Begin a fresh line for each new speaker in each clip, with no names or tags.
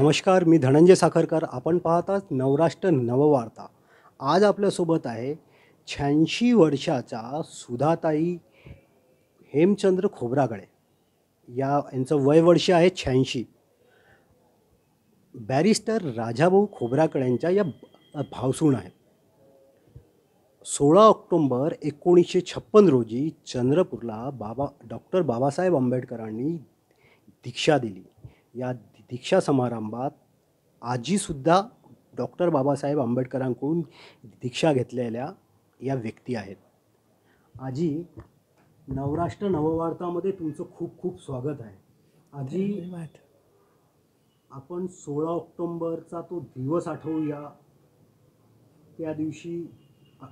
नमस्कार, मी धनंजय साखरकर. आपण पाहतात नवराष्ट्र नववार्ता. आज आपल्यासोबत आहे 86 वर्षाच्या सुधाताई हेमचंद्र खोब्रागडे. यांचं वय वर्ष आहे 86. बॅरिस्टर राजाभाऊ खोब्रागडेंच्या या भावसूण आहेत. 16 ऑक्टोंबर 1956 रोजी चंद्रपूरला डॉक्टर बाबासाहेब आंबेडकरांनी दीक्षा दिली. या दीक्षा समारंभात आजीसुद्धा डॉक्टर बाबासाहेब आंबेडकरांकडून दीक्षा घेतलेल्या या व्यक्ती आहेत. आजी, नवराष्ट्र नववार्तामध्ये तुमचं खूप खूप स्वागत आहे. आजी, आपण 16 ऑक्टोंबरचा तो दिवस आठवूया. त्या दिवशी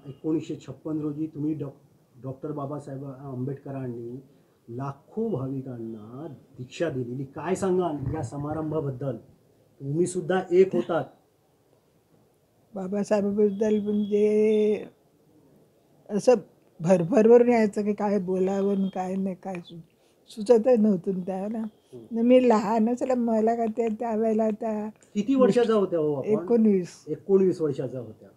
1956 रोजी तुम्ही डॉक्टर बाबासाहेब आंबेडकरांनी लाखो भाविकांना दीक्षा दिलेली. काय सांगाल या समारंभाबद्दल? तुम्ही सुद्धा एक होतात.
बाबासाहेबाबद्दल म्हणजे असं भरभरभरून यायचं की काय बोलावं काय नाही, काय सुचतच नव्हतं त्यावेळेला. मी लहान असला, मला का त्यावेळेला त्या
किती वर्षाचा होत्या हो आपण? 19 वर्षाचा होत्या.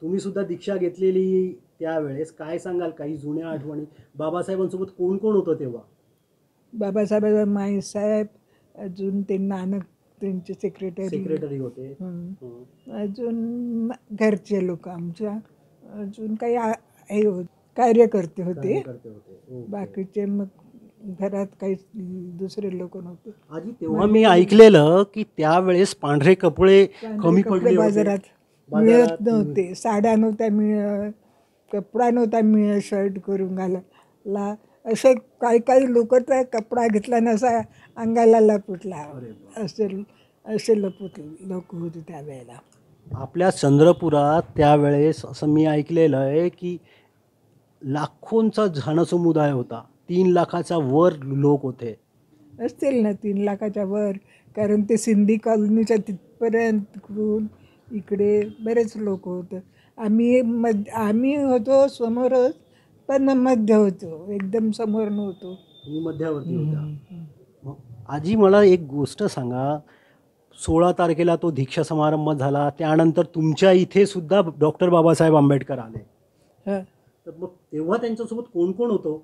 तुम्ही सुद्धा दीक्षा घेतलेली त्यावेळेस. काय सांगाल काही जुन्या आठवणी? बाबासाहेबांसोबत कोण कोण होतं तेव्हा?
बाबासाहेब, माईसाहेब, अजून ते नानक त्यांचे सेक्रेटरी
होते.
अजून घरचे लोक आमच्या, अजून काही हे कार्यकर्ते होते. बाकीचे मग घरात काही दुसरे लोक नव्हते.
आजी, तेव्हा मी ऐकलेलं की त्यावेळेस पांढरे कपडे कमी पडले,
बाजारात मिळत नव्हते. साड्या नव्हत्या मिळत, कपडा नव्हता मिळत शर्ट करून घालायला. असे काही लोक तर कपडा घेतला नसा अंगाला लपटला, असे लपट लोक होते त्यावेळेला.
आपल्या चंद्रपुरात त्यावेळेस असं मी ऐकलेलं आहे की लाखोंचा जनसमुदाय होता. 3 लाखाच्या वर लोक होते.
असतील ना 3 लाखाच्या वर, कारण ते सिंधी कॉलनीच्या तिथपर्यंत इकडे बरेच लोक होते. आम्ही होतो समोरच, पण मध्य होतो, एकदम समोर नव्हतो.
मध्यावरती होता. आजी, मला एक गोष्ट सांगा. 16 तारखेला तो दीक्षा समारंभ झाला, त्यानंतर तुमच्या इथे सुद्धा डॉक्टर बाबासाहेब आंबेडकर आले. तर मग तेव्हा त्यांच्यासोबत कोण कोण होतो?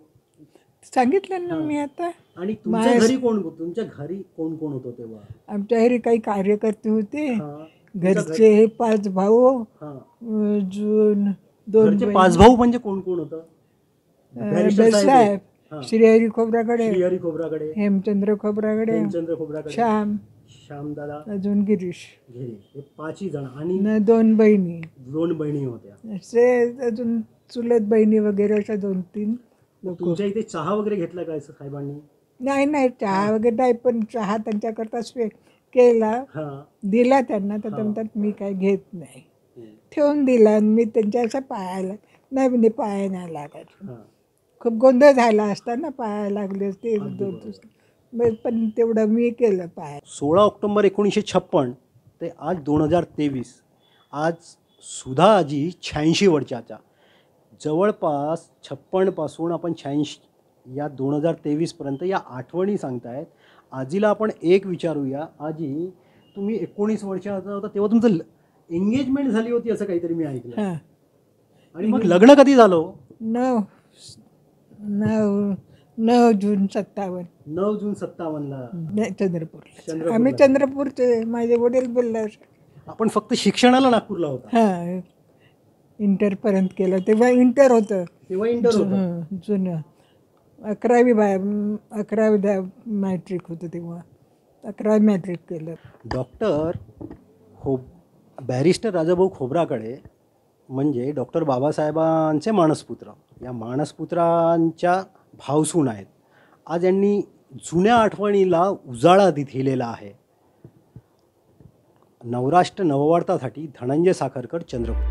सांगितलं ना मी आता.
आणि तुमच्या घरी कोण कोण होतो तेव्हा?
आमच्या घरी काही कार्यकर्ते होते. घरचे 5 भाऊ, अजून 2
5 भाऊ. म्हणजे कोण कोण होतं?
साहेब, श्रीहरी खोब्रागडे, हेमचंद्र खोब्रागडे, श्यामदादा, अजून गिरीश.
हे 5 जण. आणि
2 बहिणी
होत्या.
असे अजून चुलत बहिणी वगैरे अशा 2-3 लोक.
तुमच्या इथे चहा वगैरे घेतला काय साहेबांनी?
नाही, चहा वगैरे नाही, पण चहा त्यांच्याकरता केला, दिला त्यांना. तर म्हणतात मी काय घेत नाही, ठेवून दिला. मी त्यांच्या असं पायाला नाही, म्हणजे पाया नाही लागायचं. खूप गोंधळ झाला असता ना, पाया लागले असते 2 दिवस, पण तेवढं मी केलं पाया.
16 ऑक्टोंबर 1956 ते आज 2023. आज सुधा आजी 86 वर्षाच्या. जवळपास 56 पासून आपण 86 या 2023पर्यंत या आठवणी सांगतायत. आजीला आपण एक विचारूया. आजी, तुम्ही 19 वर्षाचा होता तेव्हा तुमचं एंगेजमेंट झाली होती असं काहीतरी मी ऐकलं. आणि मग लग्न कधी झालं?
9 जून 57.
9 जून 57ला
चंद्रपूर. आम्ही चंद्रपूरचे. माझे वडील बोलले.
आपण फक्त शिक्षणाला नागपूरला होता.
इंटरपर्यंत केलं. तेव्हा इंटर होतं. जुनं 11वी मॅट्रिक होतं तेव्हा. 11वी मॅट्रिक केलं.
बॅरिस्टर राजाभाऊ खोब्रागडे म्हणजे डॉक्टर बाबासाहेबांचे मानसपुत्र. या मानसपुत्रांच्या भावसूण आहेत. आज यांनी जुन्या आठवणीला उजाळा दिलेला आहे. नवराष्ट्र नववार्तासाठी धनंजय साखरकर, चंद्रपूर.